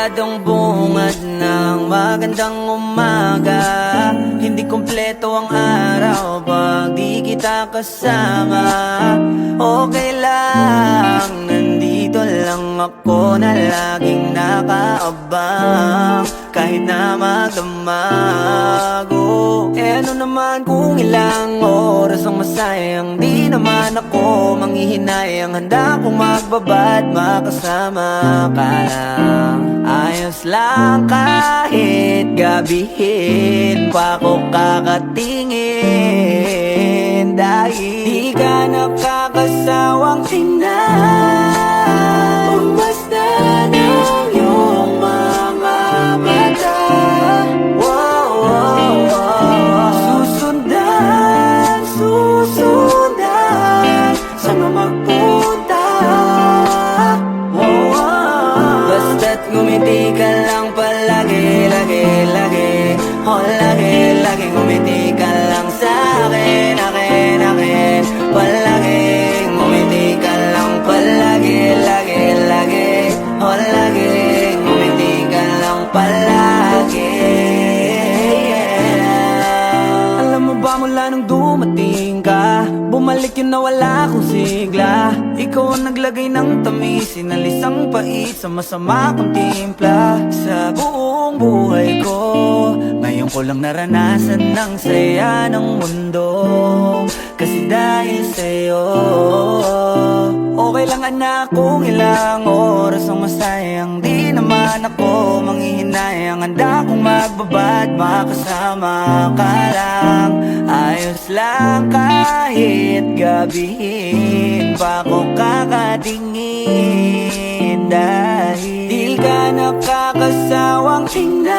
siguradong bungad ng magandang umaga. Hindi kumpleto ang araw pag di kita kasama. Okay lang, nandito lang ako na laging nakaabang. Kahit na magdamag, ano naman kung ilang oras ang masayang. Di naman ako manghihinayang, handa kong magbabad makasama ka lang. Ayos lang kahit gabihin pa ko kakatingin. Dahil di ka nakakasawang tingnan, basta ng iyong mga mata. Susundan, susundan, saan mo magpunta? Basta't ngumiti ka lang palagi, lagi, lagi. Lagi, lagi ngumiti ka lang sa'kin, akin, akin. Palagi, ngumiti ka lang palagi, lagi, lagi. Lagi, ngumiti ka lang palagi. Alam mo ba mula nung dumating ka, bumalik yun na wala akong sigla. Ikaw ang naglagay ng tamis, sinalis ang pait sa masama kong timpla. Sa buong buhay ko, ngayon ko lang naranasan ng saya ng mundo. Kasi dahil sa'yo, okay lang anak kung ilang oras ang masayang. Di naman ako manghihinayang, handa kong magbabad makasama ka lang. Ayos lang kahit gabihin pa ko kakatingin. Dahil di ka nakakasawang tingnan,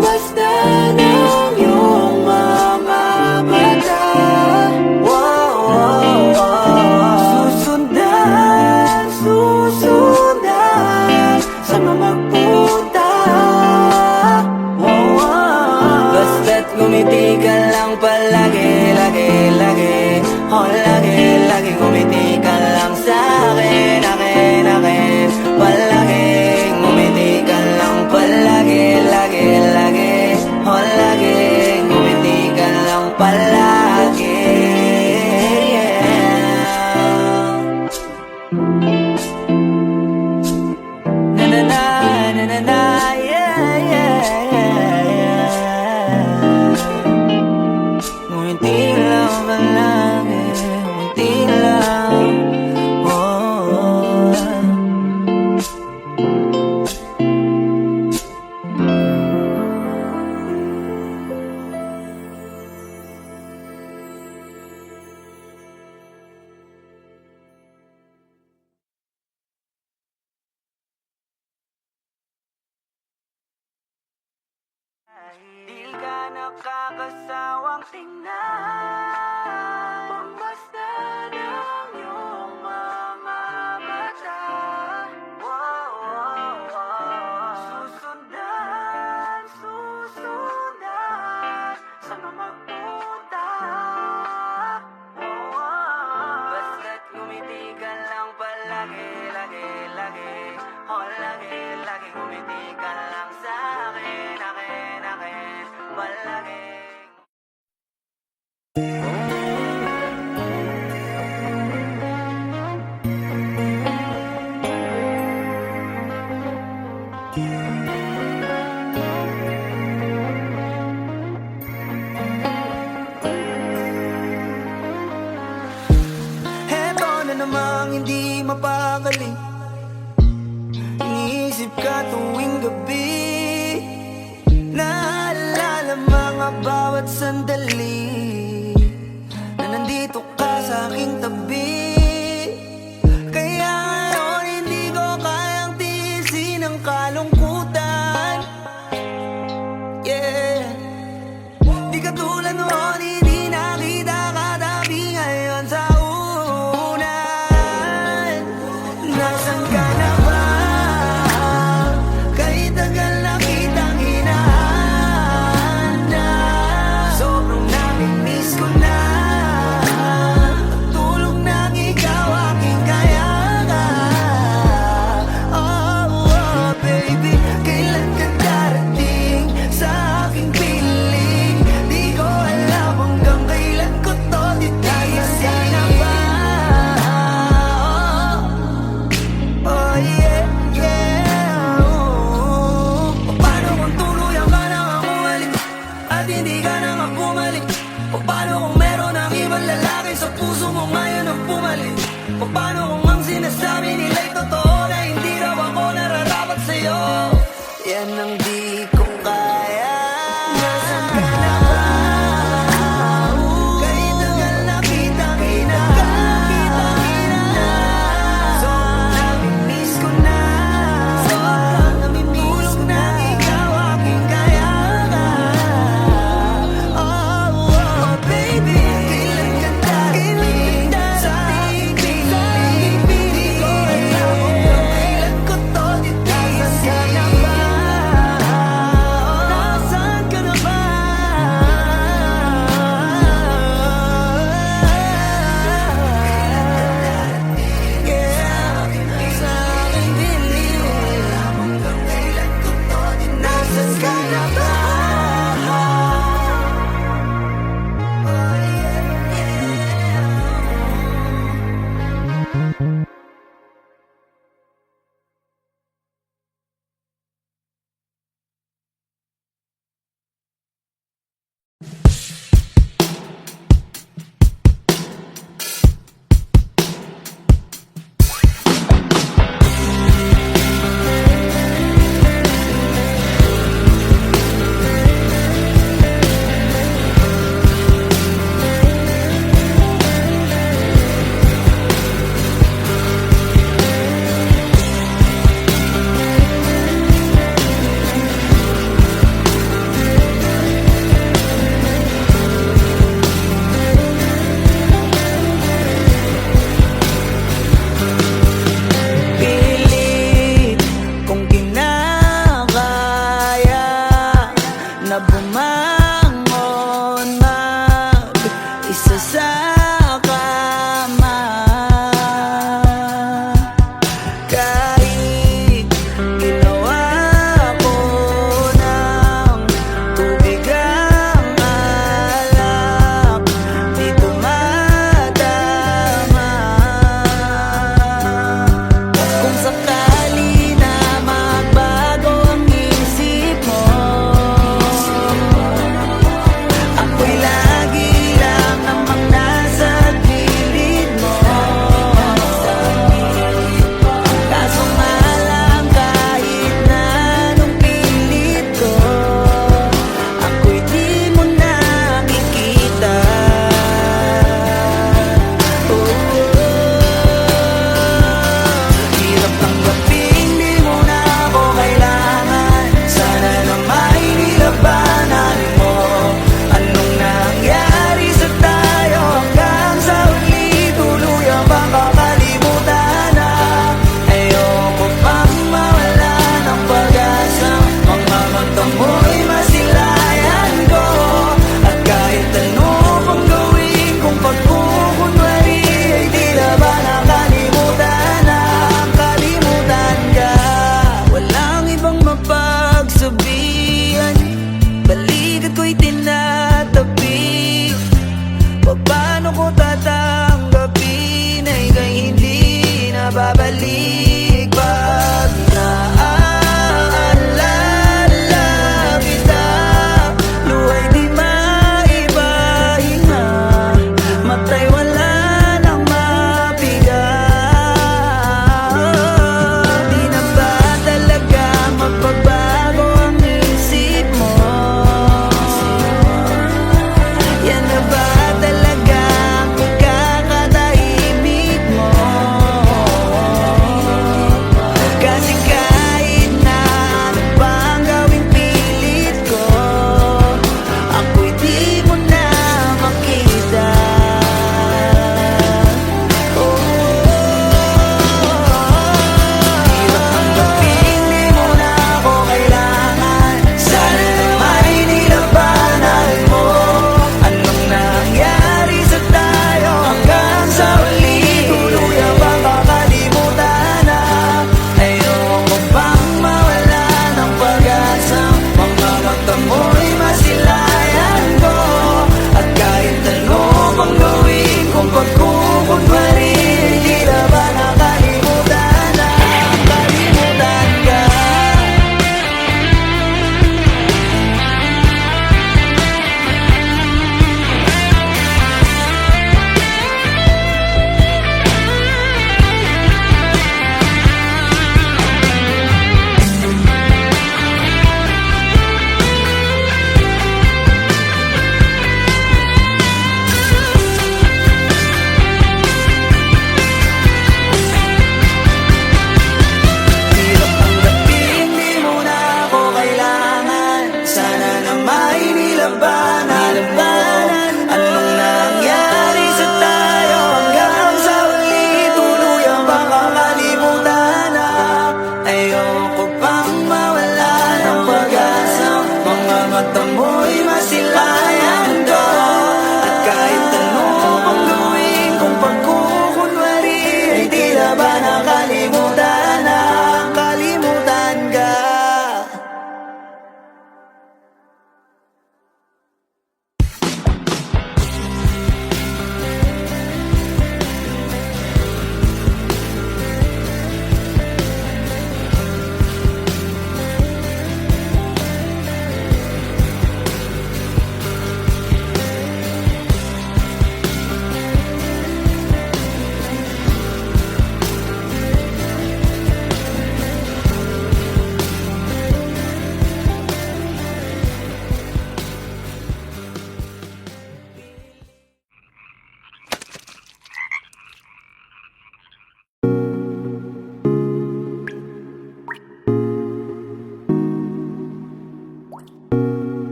basta ng iyong mga mata. Susundan, susundan, saan mo magpunta? Basta't ngumiti ka lang palagi, lagi, lagi. Lagi, lagi ngumiti ka lang sa'kin, akin, akin. Palagi, ngumiti ka lang palagi, lagi, lagi. Lagi, ngumiti ka lang palagi. Na na na, na na na, yeah, yeah, yeah. Ngumiti lang palagi, ngumiti lang, di ka nakakasawang tingnan, basta ng iyong mga mata. Susundan, susundan, saan mo magpunta? Basta't ngumiti ka lang palagi, lagi, lagi. Lagi, lagi ngumiti ka lang sa'kin, akin, akin. Palagi. Heto na namang hindi mapagaling, iniisip ka tuwing gabi. Naalala mga bawat sandali na nandito ka sa aking tabi. Kaya ngayon hindi ko kayang tiisin ang kalungkutan. Yeah, di katulad noon, hindi nakita katabi ngayon sa unan. Nasaan ka na ba? Kahit tagal na kitang hinahanda, sobrang namimiss ko na. Tulog na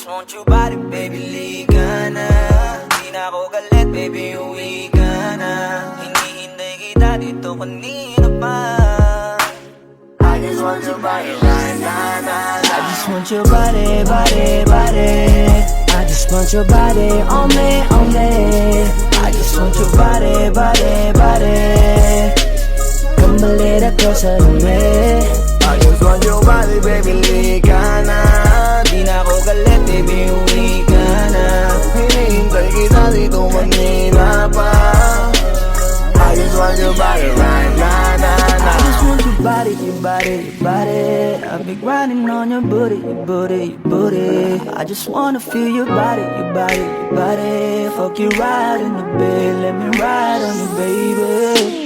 just want your body, baby, liga na. Di na ako galit, baby, uwi ka na. Hinihintay kita dito kanina pa. I just want your body right now, I just want your body, body, body. I just want your body on me, on me. I just want your body, body, body. Come a little closer to me. I just want your body, baby, liga na. Di na ako galit, baby, uwi ka na. Hinihintay kita dito kanina pa. I just want your body right now, I just want your body, your body, your body. I've been grinding on your booty, your booty, your booty. I just wanna feel your body, your body, your body. Fuck you right in the bed, let me ride on you, baby.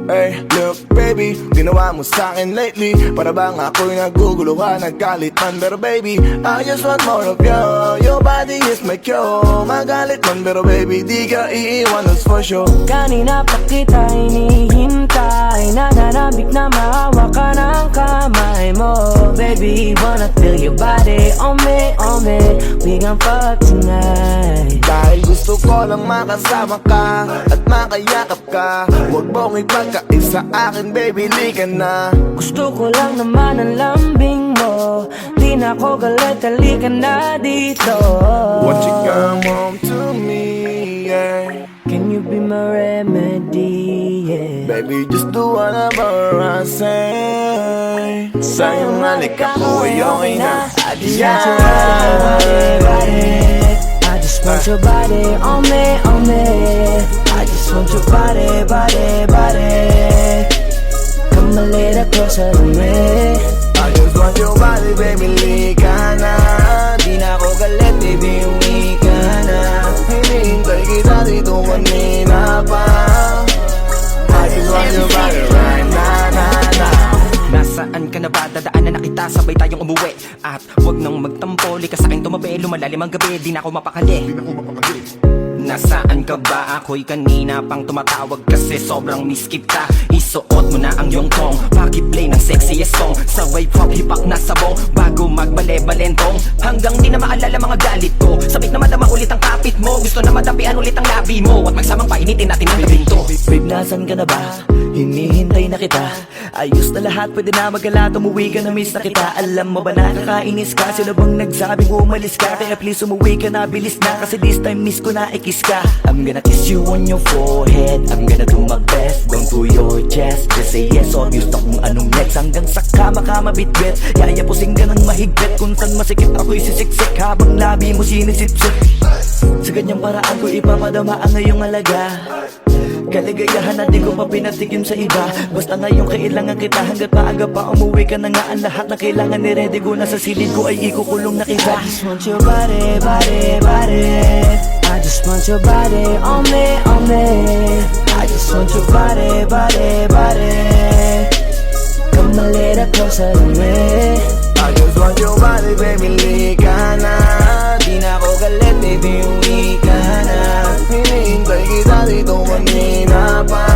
Hey, look baby, ginawa mo sa'kin lately. Para bang ako'y nagugulo ka, naggalit man. Pero baby, I just want more of you. Your body is my cure. Magalit man pero baby, di ka iiwan, that's for sure. Kanina pa kita hinihintay, nananabik na maawa ka ng kamay mo. Baby, wanna feel your body on me, on me. We gon' fuck tonight. Dahil gusto ko lang makasama ka at makayakap ka. Huwag mong ipagkaisa akin, baby, liga na. Gusto ko lang naman ang lambing mo. Di na ako galit, halika na dito. Won't you come home to me, yeah. Can you be my remedy, yeah. Baby, just do whatever I say. Sa'yong halika ko ay okay na. I just want your body, body. I just want your body on me, on me. I just want your body, body, body. Come a little closer to me. I just want your body, baby, liga na. Di na ako galit, baby, uwi ka na. Hinihintay kita dito kanina pa. I just want your body right now. Nasaan ka na ba? Dadaanan na kita, sabay tayong umuwi. At wag nang magtampo, likas sa'king tumabi. Lumalalim ang gabi, di na ako mapakali. Nasaan ka ba? Ako'y kanina pang tumatawag kasi sobrang miss kita. Isuot mo na ang iyong tong, pakiplay ng sexiest song. Sabay pop hipak na sabong, bago magbale-balentong. Hanggang di na maalala mga galit ko. Sabik na madama ulit ang kapit mo. Gusto na madapian ulit ang labi mo. At magsamang painitin natin ang gabing to. Babe, nasan ka na ba? Hinihintay na kita. Ayos na lahat, pwede na magala. Umuwi ka na, miss na kita. Alam mo ba nakakainis ka? Sino bang nagsabing umalis ka? Kaya please umuwi ka na, bilis na. Kasi this time miss ko na ikis ka. I'm gonna kiss you on your forehead. I'm gonna do my best, going to your chest. Just say yes, obvious na kung anong next. Hanggang sa kama ka mabitbit. Yayapusing ka ng mahigpit. Kung saan masikip ako'y sisiksik. Habang labi mo sinisipsip. Sa ganyang paraan ko ipapadama ang ngayong alaga. Kaligayahan na di ko pa pinatikim sa iba. Basta ngayon kailangan kita. Hanggat maaga pa umuwi ka na nga. Ang lahat na kailangan ni-ready ko. Nasa silid ko ay ikukulong na kita. I just want your body, body, body. I just want your body on me, on me. I just want your body, body, body. Come a little closer to me. I just want your body, baby, liga na. Di na ako galit, baby, uwi ka na. Hinihintay kita dito kanina pa.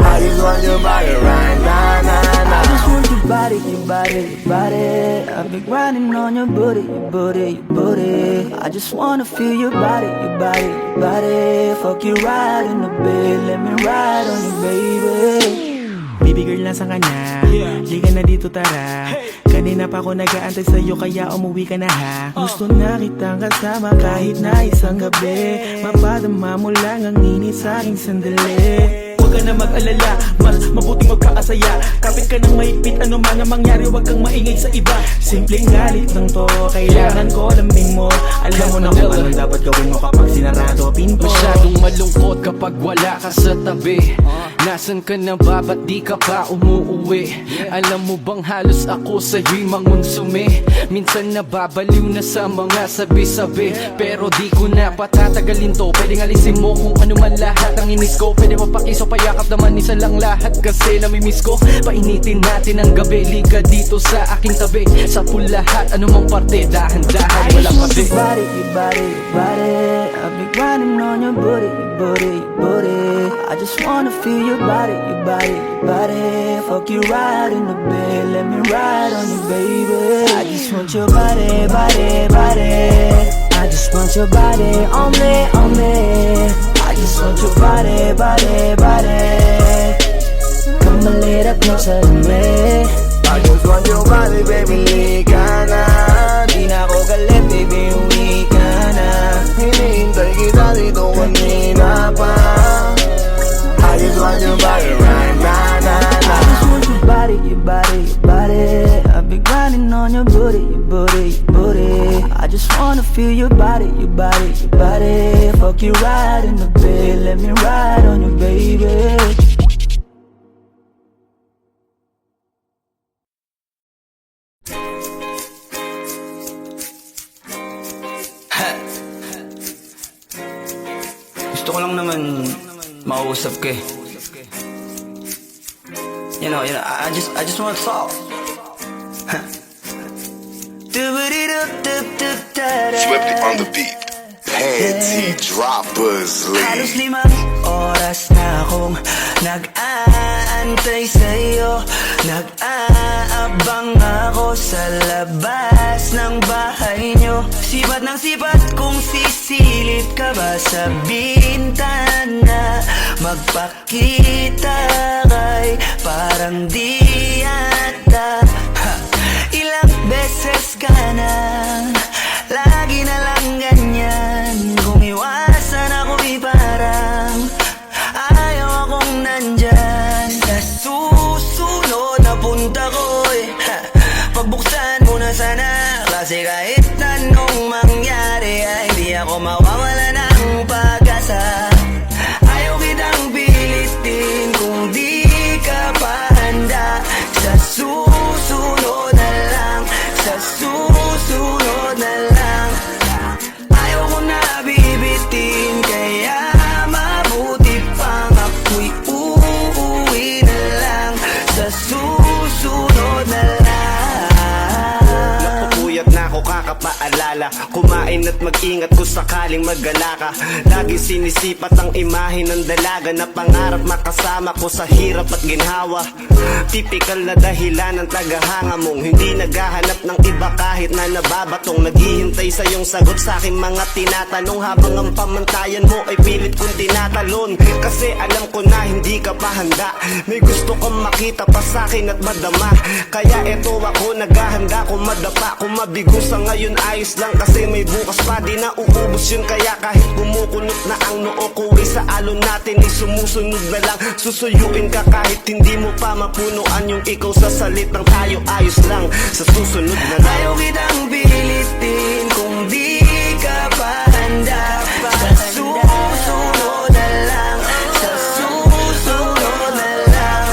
I just want your body right now. I just want your body, your body, your body. I've been grinding on your booty, your booty, your booty. I just wanna feel your body, your body, your body. Fuck you right in the bed, let me ride on you, baby. Baby girl, nasa kanya? Liga na dito, tara. Kanina pa ako nag-aantay sa'yo, kaya umuwi ka na ha. Gusto na kitang kasama kahit na isang gabi. Mapadama mo lang ang init sa'king sandali. Huwag ka na mag-alala, mas mabuting magkakasaya. Kapit ka ng mahigpit, ano man ang mangyari, huwag kang maingay sa iba. Simpleng galit lang to, kailangan ko lambing mo. Alam mo na kung anong dapat gawin mo kapag sinarado pinto. Masyadong malungkot kapag wala ka sa tabi. Nasaan ka na ba? Ba't di ka pa umuuwi? Alam mo bang halos ako sa'yo'y mangonsume? Minsan nababaliw na sa mga sabi-sabi. Pero di ko na patatagalin to. Pwedeng alisin mo kung ano man lahat ang inis ko. Pwede mapakiso, payakap naman isa lang lahat. Kasi namimiss ko. Painitin natin ang gabi. Liga dito sa aking tabi. Sa pool lahat, anumang parte. Dahan-dahan, wala pa din. Your body, your body, your body. I've been grinding on your booty, your booty, your booty. I just just wanna feel your body, your body, your body. Fuck you right in the bed, let me ride on you, baby. I just want your body, body, body. I just want your body on me, on me. I just want your body, body, body. Come a little closer to me. I just want your body, baby, lika na. Di na ako galit, baby, uwi ka na. Hinihintay kita dito kanina pa. I just want your body right now, na, na. I just want your body, your body, your body. I've been grinding on your booty, your booty, your booty. I just wanna feel your body, your body, your body. Fuck you right in the bed, let me ride on you, baby. Gusto ko lang naman mausap ka eh. You know, I just want to talk. Swifty on the beat. Panty droppers Halos lead. 5 oras na akong nag-aantay sa'yo. Nag-aabang ako sa labas ng bahay nyo. Sipat ng sipat kung sisilip ka ba sa bintana. Magpakita kay parang di yata. Ilang beses ka na, lagi na lang ganyan. Kung iwasan ako'y parang ayaw akong nandyan. Sa susunod na punta ko'y pagbuksan mo na sana. Kasi kahit anong mangyari ay di ako mawawala ng pag-asa. Ayaw kitang pilitin kung di ka pa handa. Sa susunod na lang, sa susunod na lang. Ayaw ko na bibitin, kaya mabuti pang ako'y uuwi na lang. Sa susunod na lang. Napupuyat na ako kakapaalala. Kumain at mag-ingat kung sakaling magala ka. Lagi sinisipat ang imahe ng dalaga na pangarap makasama ko sa hirap at ginhawa. Typical na dahilan ng tagahanga mong hindi naghahanap ng iba kahit na nababatong. Naghihintay sa iyong sagot sa aking mga tinatanong habang ang pamantayan mo ay pilit kong tinatalon. Kasi alam ko na hindi ka pa handa. May gusto kong makita pa sa akin at madama. Kaya eto ako naghahanda kung madapa. Kung mabigo sa ngayon ayos lang kasi may bukas pa. Di na uubos yun kaya kahit kumukunot na ang noo ko sa alon natin ay sumusunod na lang. Susuyuin ka kahit hindi mo pa mapunuan yung ikaw sa salitang tayo ayos lang. Sa susunod na lang. Ayaw kitang pilitin kung di ka pa handa. Sa susunod na lang, sa susunod na lang.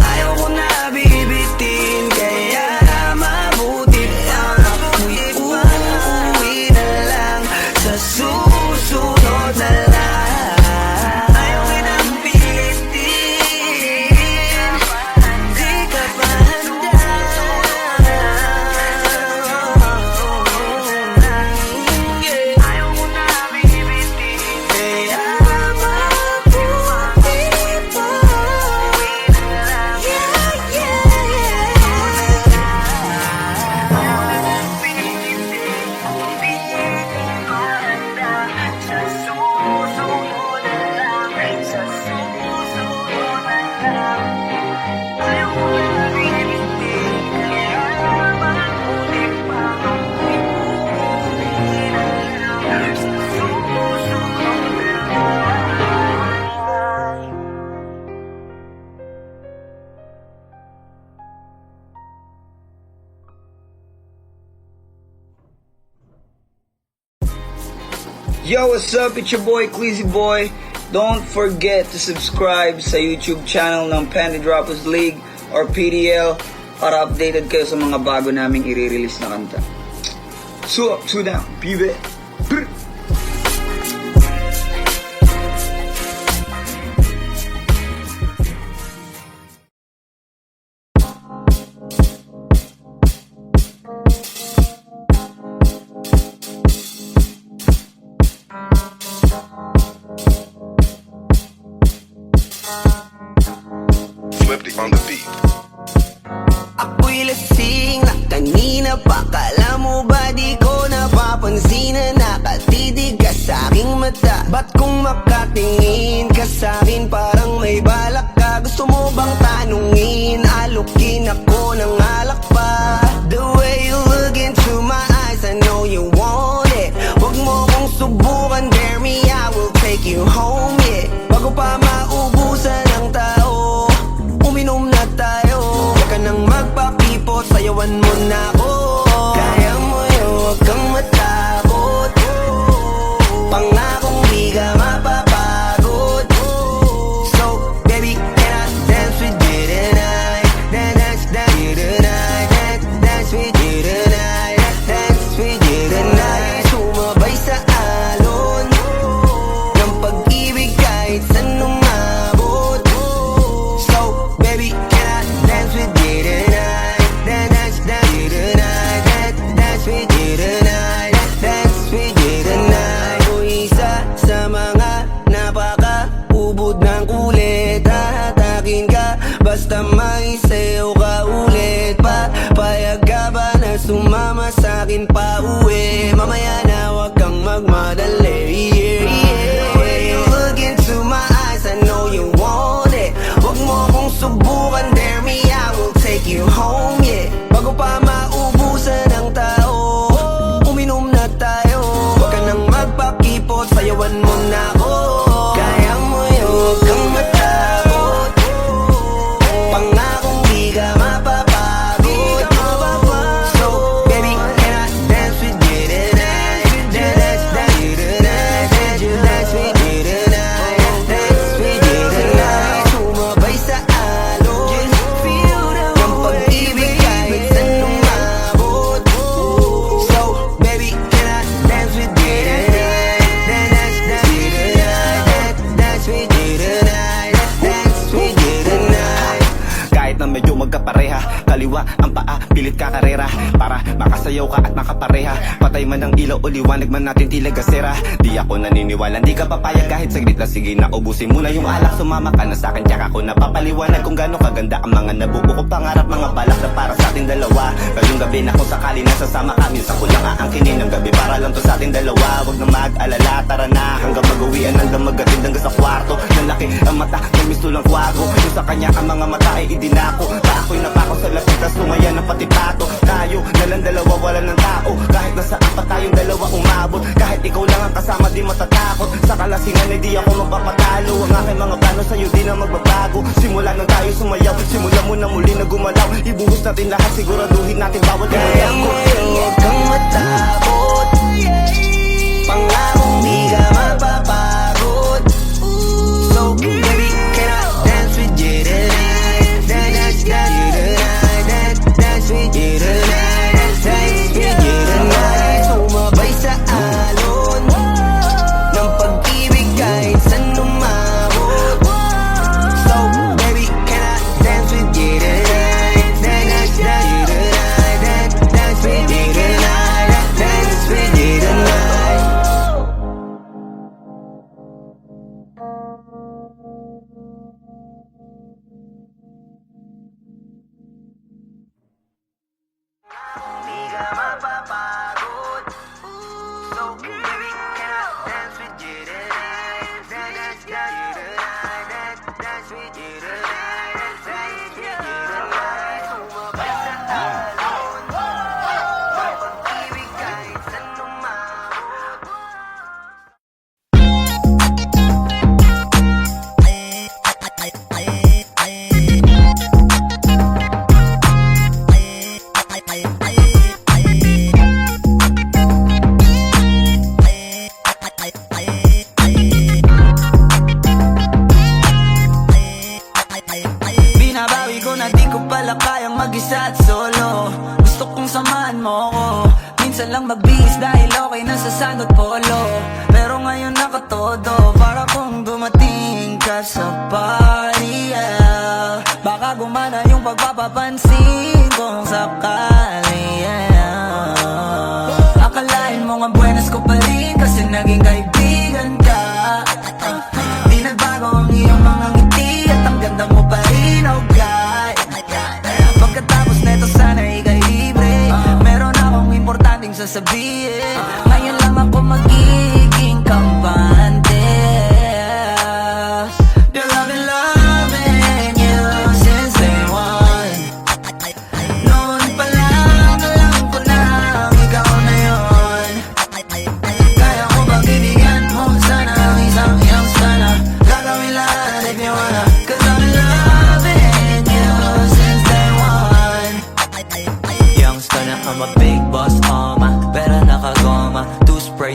Ayaw ko na bibitin, kaya mabuti pang ako'y uuwi na lang. Sa susunod na lang. Ayaw kitang pilitin, di ka pa handa. Ayaw ko na bibitin, kaya mabuti pang uuwi na lang. Yo, what's up? It's your boy, Queasy Boy. Don't forget to subscribe sa YouTube channel ng Panty Droppers League or PDL para updated kayo sa mga bago naming i-release na kanta. So up, so down, pibe. Brr. on the beat. Ako'y lasing na kanina pa. Kala mo ba di ko napapansin na nakatitig ka sa aking mata? Ba't kung makatingin ka sa akin parang may balak ka? Gusto mo bang tanungin? Alukin ako ng alak pa. The way you look into my eyes, I know you want it. Huwag mo kong subukan, dare me, I will take you home, yeah. Bago pa maubusan ng tao, uminom na tayo. Huwag ka nang magpakipot, sayawan mo na ako. Kaya mo yun, huwag kang matakot. Pangakong di ka mapapagod. So, baby, can I dance with you tonight? Dance with you tonight. Dance with you tonight. Dance with you tonight. Sumabay sa alon ng pag-ibig kahit saan umabot. So, baby, can I dance with you tonight? Dance with you tonight. Dance with you tonight. Dance with you tonight. O isa sa mga napaka-ubod ng kulit. Hahatakin ka basta may sayo ka ulit pa. Payag ka ba na sumama sa'kin pa uwi? Mamaya na wag kang magmadali, yeah, yeah. When you look into my eyes, I know you want it. Huwag mo kong subukan, dare me, I will take you home, yeah. Bago pa maubusan ng tao, uminom na tayo. Huwag ka nang magpakipot, sayawan mo na ako. Kaya mo yun, huwag kang matakot. Pangakong di ka mapapagod. So, baby, can I dance with you tonight? Dance with you tonight. Dance with you tonight. Dance with you tonight. Sumabay sa alon ng pag-ibig kahit saan umabot. So, baby, can I dance with you tonight? Dance with you tonight. Dance with you tonight. Dance with you tonight. Kahit na medyo magkapareha, kaliwa ang paa, pilit ka karera para makasayaw ka at makapareha. Patay man ang ilaw o liwanag man natin tila gasera. Di ako naniniwala, di ka papayag kahit saglit na. Sige na, ubusin mo na yung alak, sumama ka na sa'kin. Tsaka ako napapaliwanag kung gaano kaganda ang mga nabuo ko pangarap, mga balak na para sa ating dalawa. Ngayong gabi na kung sakali nasasama ka, minsan ko lang aangkinin ng gabi para lang to sa ating dalawa. Huwag na mag-alala, tara na hanggang mag-uwian, hanggang magatid hanggang sa kwarto. Nalaki ang mata, may misto lang kwago. Yung sa kanya ang mga mata ay idinako. Ako'y napako sa lapit, tas lumaya ng pati pato. Tayo nalang dalawa, wala ng tao. Kahit nasaan pa tayong dalawa umabot. Kahit ikaw lang ang kasama, di matatakot. Sa kalasingan ay di ako magpapatalo. Ang aking mga plano sa'yo di na magbabago. Simula nang tayo sumayaw, simula mo na muli na gumalaw. Ibuhos natin lahat, siguraduhin natin bawat Kaya mo yun, huwag kang matakot. Pangakong di ka mapapagod. So, baby, can I dance with you tonight? Dance with you tonight. Dance with you tonight. Dance with you tonight. Sumabay sa alon ng pag-ibig kahit saan umabot. So, baby, can I dance with you tonight? Dance with you tonight. Dance with you tonight. Dance with you tonight. Di ka mapapagod. So, baby, can I dance with you tonight? Dance with you tonight. Dance with you tonight. Dance with you tonight. Sumabay sa alon ng pag-ibig kahit saan umabot. Binabawi ko na di ko pala kayang mag-isa at solo. Gusto kong samahan mo ko. Minsan lang magbihis dahil okay na sa sandot polo. Pero ngayon nakatodo, para kung dumating ka sa party, yeah. Baka gumana yung pagpapapansin kung sakali, yeah. Akalain mo nga buenas ko pa rin kasi naging kaibigan ka. Di nagbago ang iyong mga ngiti at ang ganda mo pa rin, oh God.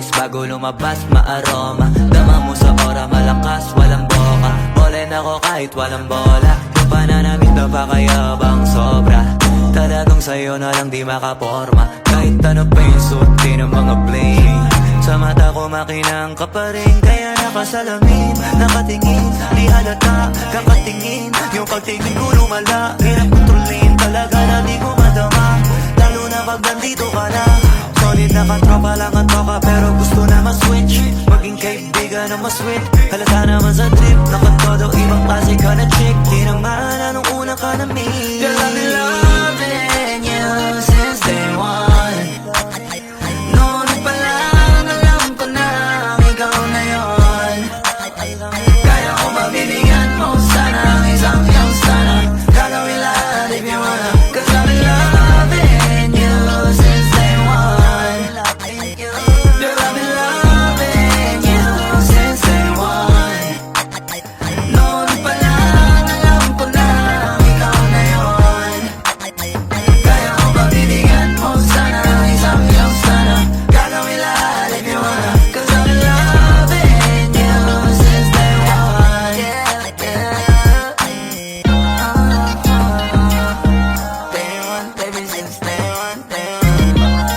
panis bago lumabas maaroma. Dama mo sa ora malakas walang boka. Bolen ako kahit walang bola. Yung pananamit na pakayabang sobra. Talagang sa'yo na lang di makaporma. Kahit ano pa yung suti ng mga bling. Sa mata ko makinang ka pa rin. Kaya nakasalamin, nakatingin. Di halata, kakatingin. Yung pagtingin ko lumala. Hirap kontrolin talaga na di ko madama. Lalo na pag nandito ka na. Solid na katropa lang ang toka. Pero gusto na ma-switch. Maging kaibigan na ma-sweet. Halata naman sa trip. Nakatodo ibang klase ka na chick. Di naman anong una ka na meet. Girl, I've been loving you since day one. Noon pa lang alam ko na ikaw na yon. Kaya ko mabibigyan mo sana ang isang iyong sana. Gagawin lahat if you wanna. Cause I've been loving you since day one. Girl, I've been loving you since day one. Noon pa lang alam ko na ikaw na yon. Kaya ko mabibigyan mo sana ang isang iyong sana. Gagawin lahat if you wanna. Cause I've been loving you since day one. Day one, baby, since day one, day one.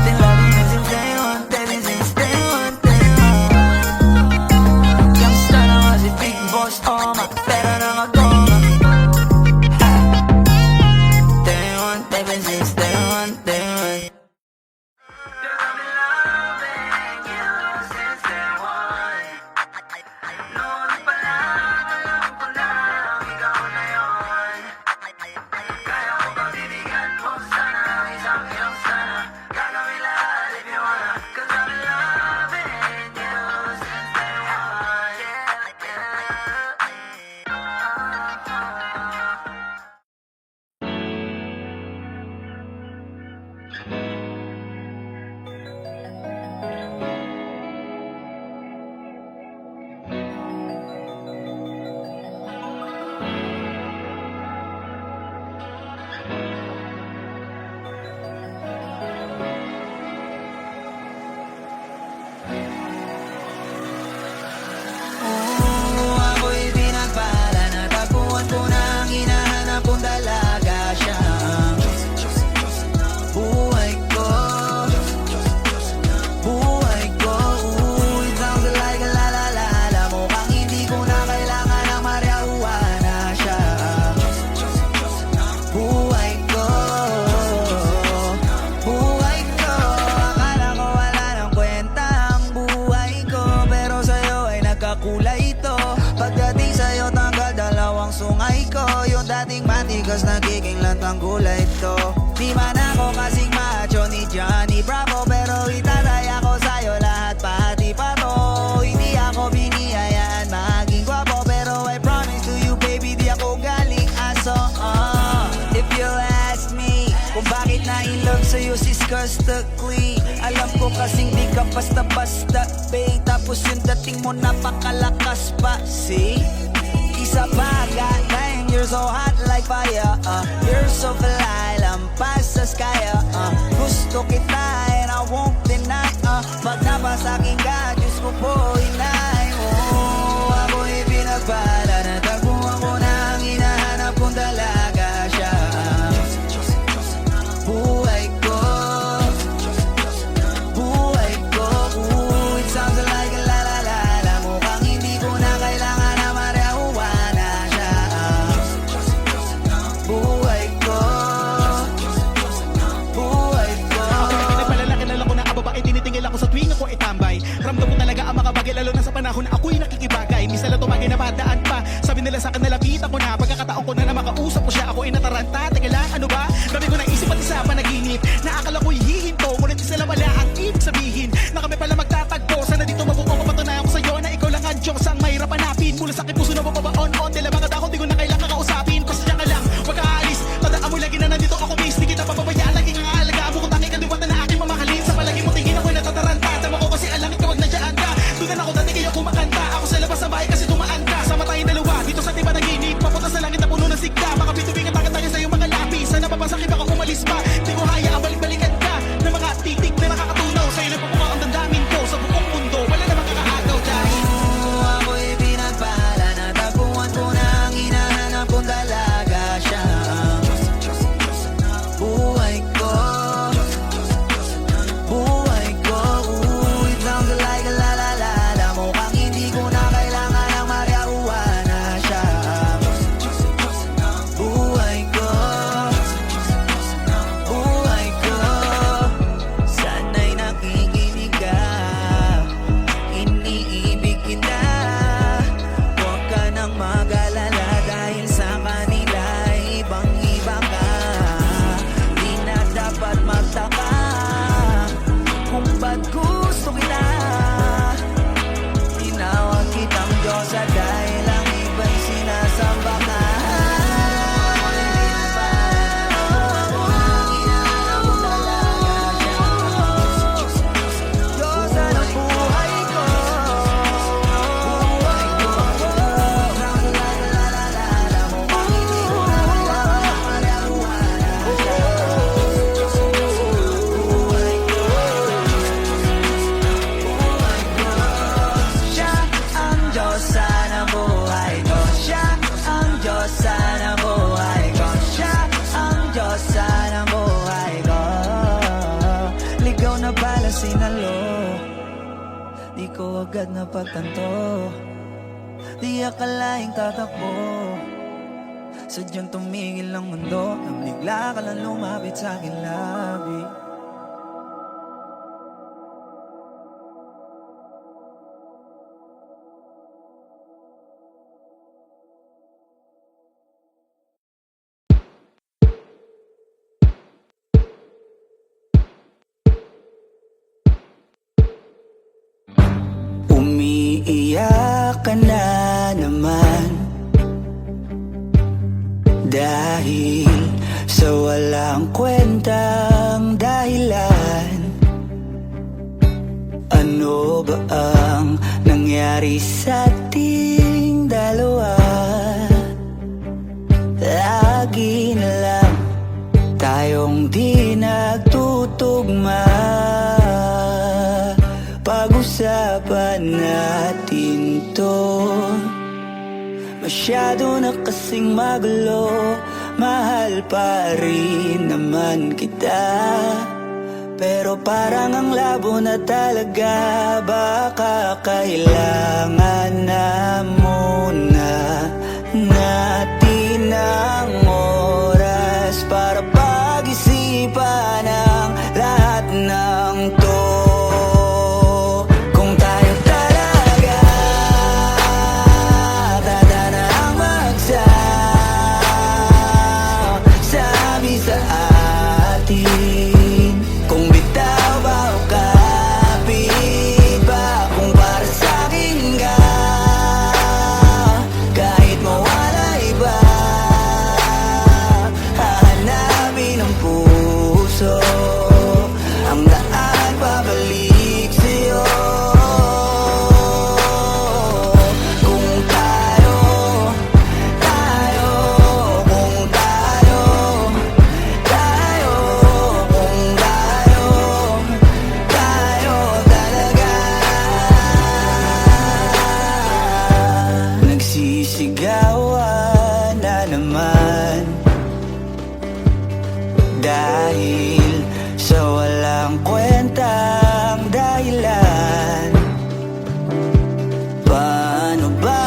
Been loving you since day one, baby, since day one, day one. Youngster na kasi big boss, oh my, pera na magoma. Day one, baby, since day one, day one. Girl, I've been loving you since day one. Noon pa lang alam ko na ikaw na yon. Kaya ko mabibigyan mo sana ang isang iyong sana. Gagawin lahat if you wanna. Cause I've been loving you since day one. Ako'y pinagpala na tagpuan ko na ang hinahanap kong dalaga siya. Buhay ko, buhay ko. It sounds like a la-la-la-la. Mukhang hindi ko na kailangan ng marihuana siya. Buhay ko, buhay ko. Akala ko wala ng kwenta ang buhay ko. Pero sa'yo ay nagkakulay ito. Pagdating sa'yo tanggal dalawang sungay ko. Yung dating matigas nagiging lantang gulay ito. Di man ako kasing macho ni Johnny Bravo. Pero itataya ko sa'yo lahat pati pa to. Hindi ako biniyayaan maging gwapo. Pero I promise to you baby di ako galing aso. If you ask me kung bakit na in love sa'yo sis Custically. Alam ko kasing di ka basta-basta babe. Tapos yung dating mo napakalakas pa. See? Isa pa goddamn, you're so hot like fire. You're so fly, lampas sa sky. Gusto kita and I won't deny. Pag napasa'kin ka, Diyos ko po inay. Ako'y pinagpala na tagpuan ko na ang hinahanap kong dalaga siya. Buhay ko, buhay ko. It sounds like a la-la-la-la. Mukhang hindi ko na kailangan na marihuana siya. Buhay ko, buhay ko. Pinagpalala, kilala ko na ang babae, tinitingil ako sa tuwing ako itambay. Ramdam ko talaga ang mga bagay, lalo na sa panahon na ako'y nakikibagay. Minsan lang tumagay na padaan pa. Sabi nila sa akin nalapitan ko na. Pagkakataon ko na makausap ko siya, ako ay nataranta. Teka lang, ano ba? Dami ko naisip at isa panaginip. Naakala ko'y hihinto, ngunit isa lang wala ang ibig sabihin. Na kami pala magtatagpo. Sana dito mabuo ko, patunayan ko sa'yo na ikaw lang ang Diyos ang mahirap hanapin. Mula sa aking puso na mababaon-on. Tila mga dako, di ko na kailangan kausapin. Basta ka lang, wag ka aalis. Tandaan mo lagi na nandito ako, miss. Di kita papabayaan, laging ang aalaga mo. Kung tanging kaliwata na aking mamahalin. Sa palagi mo tingin ako'y natataranta. Tama ko kasi alam ikaw wag nandiyan ka. Doon na ako dati kaya kumakanta. Ako sa labas ng bahay kasi tumaan ka. Sama tayong dalawa, dito sa tiba naginip. Papunta sa langit na puno ng sigla. Mga bituin at tayo sa iyong mga lapi. kinalo. Di ko agad napagtanto, di akalaing tatakbo. Sadyang tumigil ang mundo nang bigla ka lang lumapit sa akin labi. Umiiyak ka na naman dahil sa walang kwentang dahilan. Ano ba ang nangyari sa ating dalawa? Lagi na lang tayong di nagtutugma. Pag-usapan natin to. Masyado na kasing magulo, mahal pa rin naman kita. Pero parang ang labo na talaga, baka kailangan na muna natin ang oras para pag-isipan ang lahat ng to. Nagsisigawan na naman dahil sa walang kwentang dahilan. Paano ba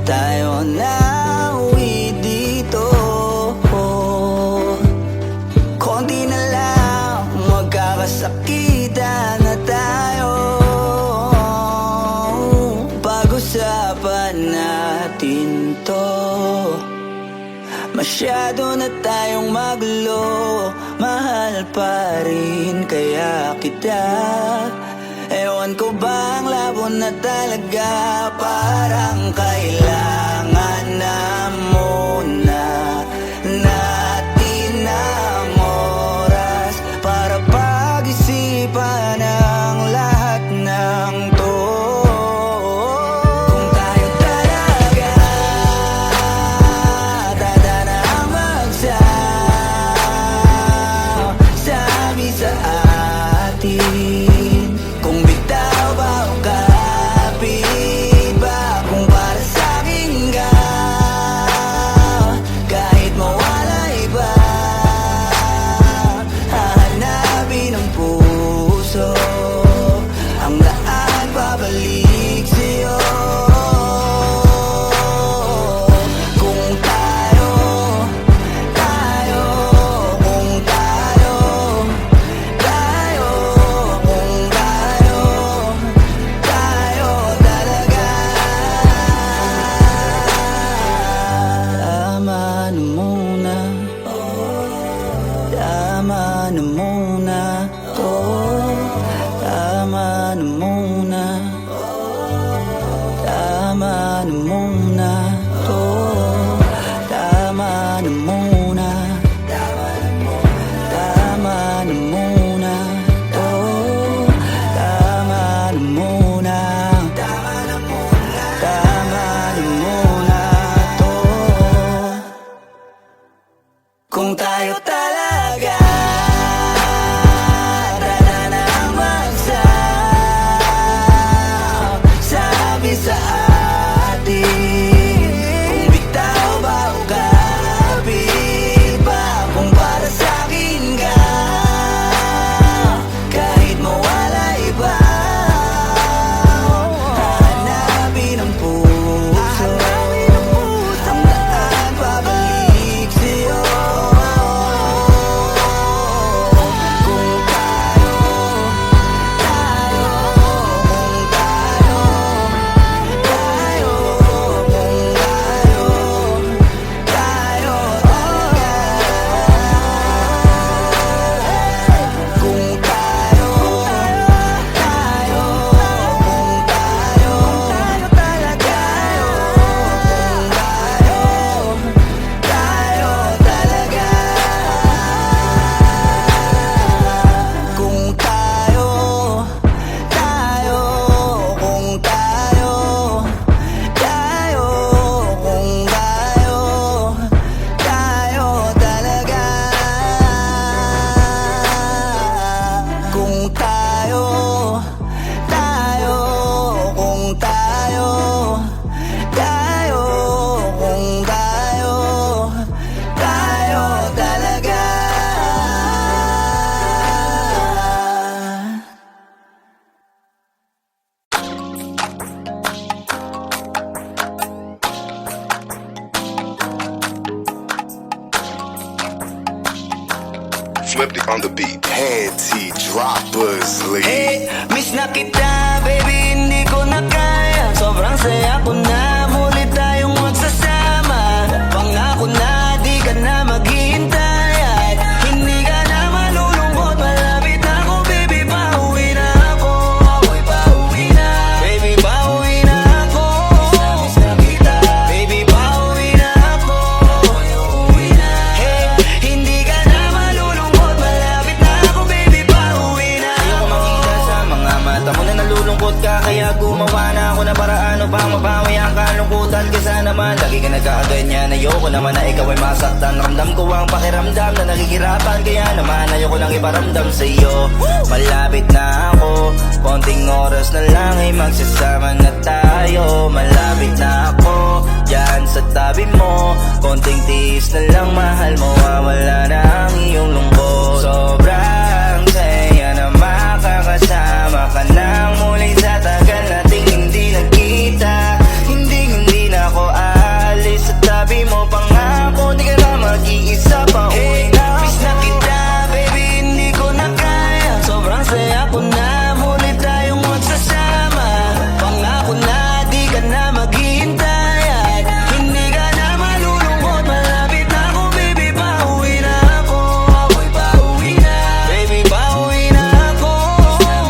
tayo nauwi dito? Konti na lang magkakasakitan na tayo. Pag-usapan natin to. Masyado na tayong magulo, mahal pa rin kaya kita. Ewan ko bang labo na talaga, parang kailangan na muna natin ang oras para pag-isipan ang lahat ng to. Kung bitaw ba o kapit ba, kung para sa'king On the beat, panty droppers league. Hey, miss na kita, baby, hindi ko na kaya. Sobrang saya ko na, muli tayong magsasama. Pangako na, di ka na maghihintay. At hindi ka na malulungkot, malapit na ako, baby, pauwi na ako. Ako'y pauwi na, baby, pauwi na ako. Miss na kita, baby, pauwi na ako. Ako'y uuwi na. Hey, hindi ka na malulungkot, malapit na ako, baby, pauwi na ako. Makita sa mga mata mo na nalulungkot ka, kaya gumawa na ako na paraan upang mapawi ang kalungkutan. Kesa naman lagi ka nagkakaganyan, ayoko naman na ikaw ay masaktan. Ramdam ko ang pakiramdam na nakikirapan, kaya naman ayoko lang iparamdam sa iyo. Malapit na ako, konting oras na lang ay magsasama na tayo. Malapit na ako, dyan sa tabi mo, konting tiis na lang, mahal mo, wala na ang iyong lungkot. Sobrang saya na makakasama ka nang muli sa tagal nating hindi nagkita. Hindi na ako aalis sa tabi mo, pangako di ka na mag-iisa pa uwi na ako. Miss na kita, baby, hindi ko na kaya. Sobrang saya ko na, muli tayong magsasama. Pangako na, di ka na maghihintay. At hindi ka na malulungkot, malapit na ako, baby, pauwi na ako. Ako'y pauwi na, baby, pauwi na ako.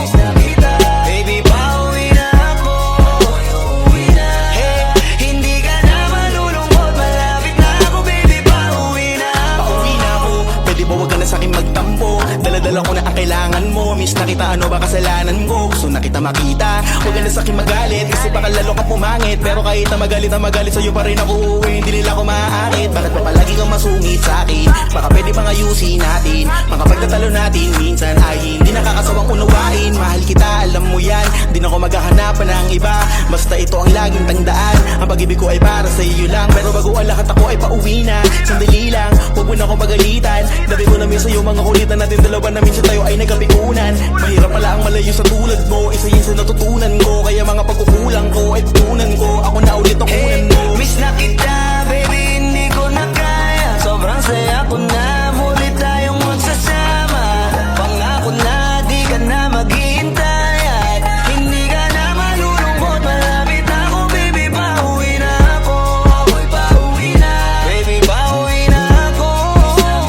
Miss na kita, baby, pauwi na ako. Ako'y uuwi na. Hey, hindi ka na malulungkot, malapit na ako, baby, pauwi na ako. Pauwi na ako, pwede ba wag ka na sa'kin magtampo? Dala-dala ko na ang kailangan mo. Miss na kita, ano ba kasalanan ko? Gusto na kita makita, wag ka na sa'kin magalit. Kasi baka lalo ka pumangit, pero kahit na magalit sa'yo pa rin ako uuwi. Hindi nila ako maaakit, bakit pa palagi kang masungit sa'kin? Baka pwede pang ayusin natin, mga pagtatalo natin minsan ay hindi nakakasawang unawain. Mahal kita, alam mo yan, di na ako maghahanapan ng iba. Basta ito ang laging tandaan, ang pag-ibig ko ay para sa iyo lang. Pero bago ang lahat ako ay pauwi na. Sandali lang, huwag mo na ako magalitan. Dabi ko na minsan sa'yo mga kulitan natin dalawa, na minsan tayo ay nagkapikunan. Mahirap pala ang malayo sa tulad mo, isa yun sa natutunan ko. Kaya mga pagkukulang ko ay tutunan ko, ako na ulit ang kunan mo. Miss na kita, baby, hindi ko na kaya. Sobrang saya ko na, muli tayong magsasama. Pangako na, di ka na maghihintay. At hindi ka na malulungkot, malapit na ako, baby, pauwi na ako. Ako'y pauwi na, baby, pauwi na ako.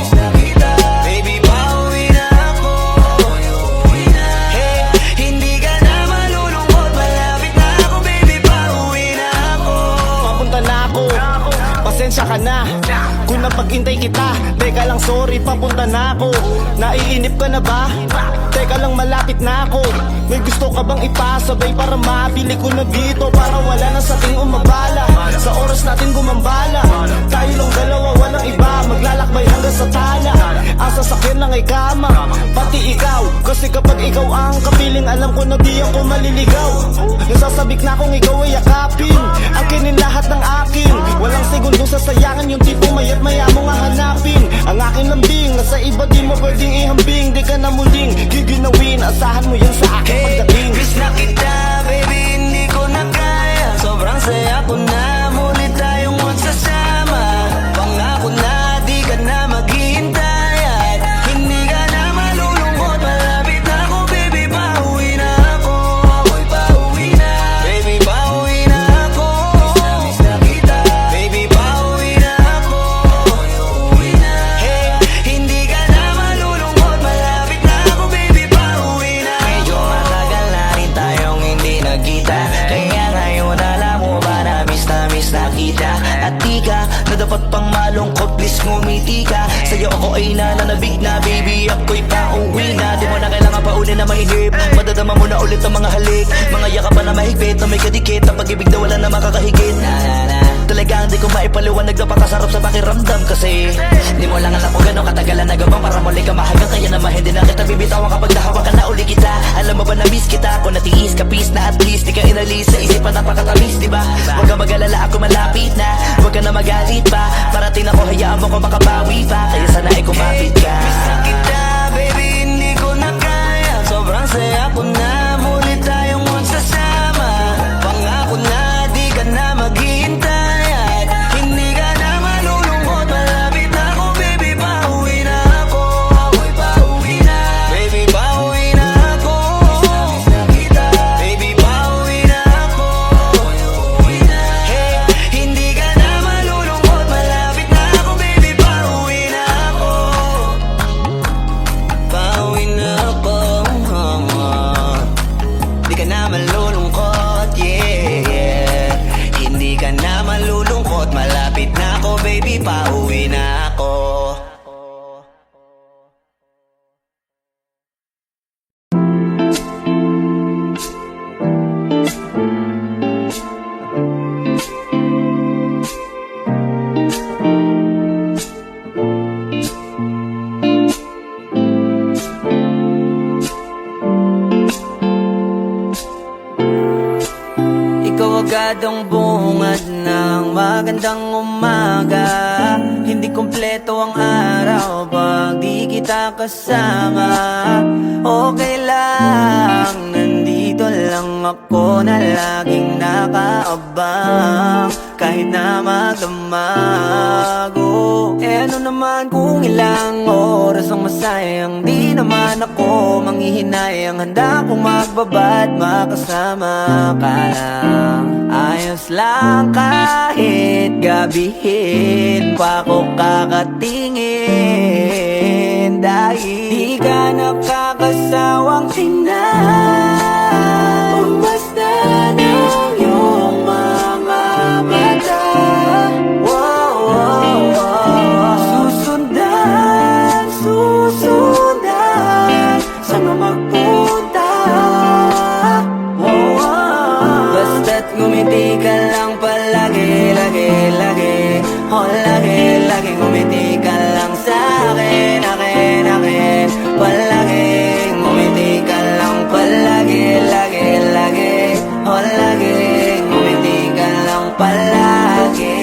Miss na kita, baby, pauwi na ako. Ako'y uuwi na. Hey, hindi ka na malulungkot, malapit na ako, baby, pauwi na ako. Papunta na ako, pasensya ka na kung napag-intay kita. Teka lang, sorry, papunta na ako. Naiinip ka na ba? Teka lang, malapit na ako. May gusto ka bang ipasabay para mabili ko na dito? Para wala na sa ating umabala, sa oras natin gumambala. Tayo lang dalawa, walang iba, maglalakbay hanggang sa tala. Ang sasakyan lang ay kama, pati ikaw. Kasi kapag ikaw ang kapiling, alam ko na di ako maliligaw. Nasasabik na kung ikaw ay yakapin, akinin lahat ng akin. Walang segundong sasayangan, yung tipo mayat maya mo nga hanapin. Ang aking lambing, nasa iba di mo pwedeng ihambing. Di ka na muling giginawin, asahan mo yan sa akin pagdating. Miss na kita, baby, hindi ko na kaya. Sobrang saya ko na, muli tayong magsasama. Pangako na, di ka na maghihintay. At hindi ka na malulungkot, malapit na ako, baby, pauwi na ako. Ako'y pauwi na, baby, pauwi na ako. Miss na kita, baby, pauwi na ako. Ako'y uuwi na. Hey, hindi ka na malulungkot, malapit na ako, baby, pauwi na ako. Medyo matagal na rin tayong hindi nagkita, kaya ngayon alam mo ba na miss na kita. At di ka na dapat pang malungkot, please ngumiti ka. Sa'yo ako ay nananabig na, baby, ako'y pauwi na. Di mo na kailangan pa uli na mainip, madadama mo na ulit ang mga halik. Mga yakapan na mahigpit, na may kadikit, ang pag-ibig na wala na makakahigit. Talagang di ko maipaliwanag, napakasarap sa pakiramdam. Kasi di mo lang alam kung gano'ng katagalan na gabang para muli ka mahagang. Kaya naman hindi na kita bibitawan kapag nahawakan na uli kita. Alam mo ba na miss kita, kung natiis ka, peace na at least di ka inalis sa isipan, napakatamis, diba? Huwag ka mag-alala, ako malapit na. Huwag ka na magalit pa, parating ako, hayaan mo ko makabawi pa. Kaya sana ay kumapit ka. Miss na kita, baby, hindi ko na kaya. Sobrang saya ko na, muli tayong magsasama. Pangako na, di ka na maghihintay. At hindi ka na malulungkot, malapit na ako, baby, pauwi na ako. Ako'y pauwi Delikadong bungad ng magandang umaga. Hindi kumpleto ang araw pag di kita kasama. Okay lang, nandito lang ako na laging nakaabang. Kahit na magdamago, ano naman kung ilang oras ang masayang. Di naman ako manghihinayang, handa kong magbabad makasama ka lang. Ayos lang kahit gabihin pa ko kakatingin. Dahil di ka nakakasawang tingnan, basta ng iyong mga mata. Wow, wow, wow. Susundan, susundan, saan mo magpunta? Wow, wow. Basta't ngumiti ka lang palagi, lagi, lagi. Oh, lagi, lagi ngumiti ka lang sa'kin, akin, akin. Palagi, ngumiti ka lang palagi, lagi, lagi. Oh, lagi, ngumiti ka lang palagi,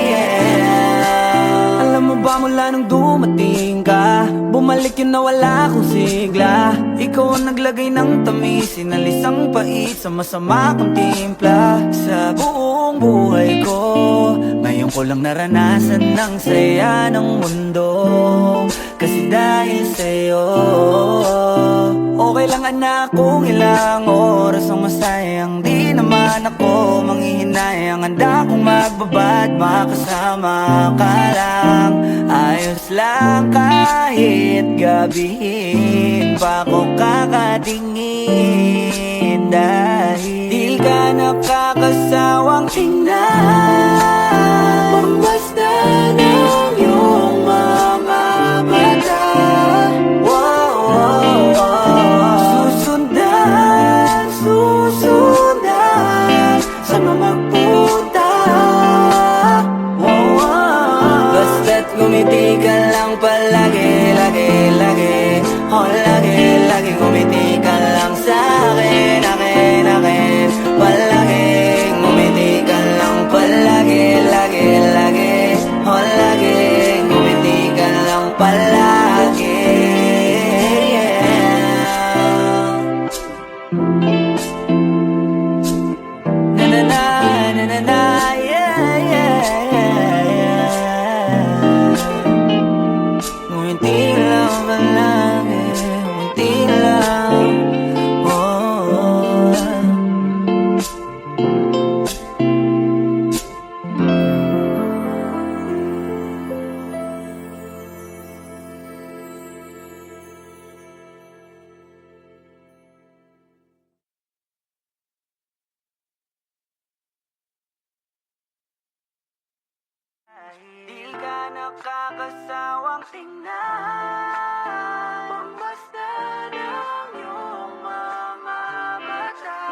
yeah. Alam mo ba mula nung dumating ka, bumalik yun na wala akong sigla. Ikaw ang naglagay ng tamis, sinalis ang pait sa masama kong timpla. Sa buong buhay ko, ngayon ko lang naranasan ng saya ng mundo. Kasi dahil sa'yo, okay lang anak kung ilang oras ang masayang. Di naman ako manghihinayang, handa kong magbabad makasama ka lang. Ayos lang kahit gabihin pa ko kakatingin. Dahil di ka nakakasawang tingnan, basta ng iyong mga mata. Wow, wow, wow. Susundan, susundan, saan mo magpunta? Wow, wow. Basta't ngumiti ka lang palagi, lagi, lagi. Oh, lagi, lagi ngumiti ka lang sa'kin, akin, akin. Palagi, ngumiti ka lang palagi, lagi, lagi. Oh, lagi, ngumiti ka lang palagi, yeah. Na na na, na na na, yeah, yeah, yeah, yeah. Ngumiti lang palagi, ngumiti lang, oh. Di ka nakakasawang tingnan, basta ng iyong mga mata.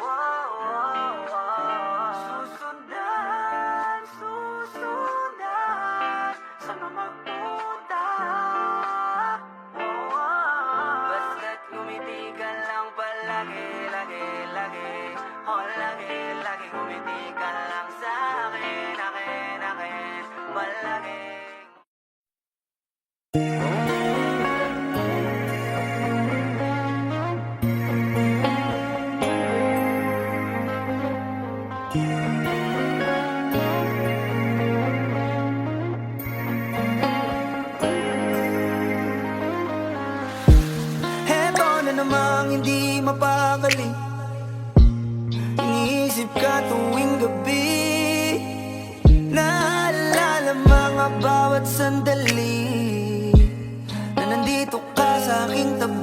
Wow, wow, wow. Susundan, susundan, saan mo magpunta? Wow, wow. Basta't ngumiti ka lang palagi, lagi, lagi. Oh, lagi, lagi ngumiti ka lang sa'kin, akin, akin. Palagi. Heto na namang hindi mapakali, iniisip ka tuwing gabi. Naalala mga bawat sandali na nandito ka sa aking tabi.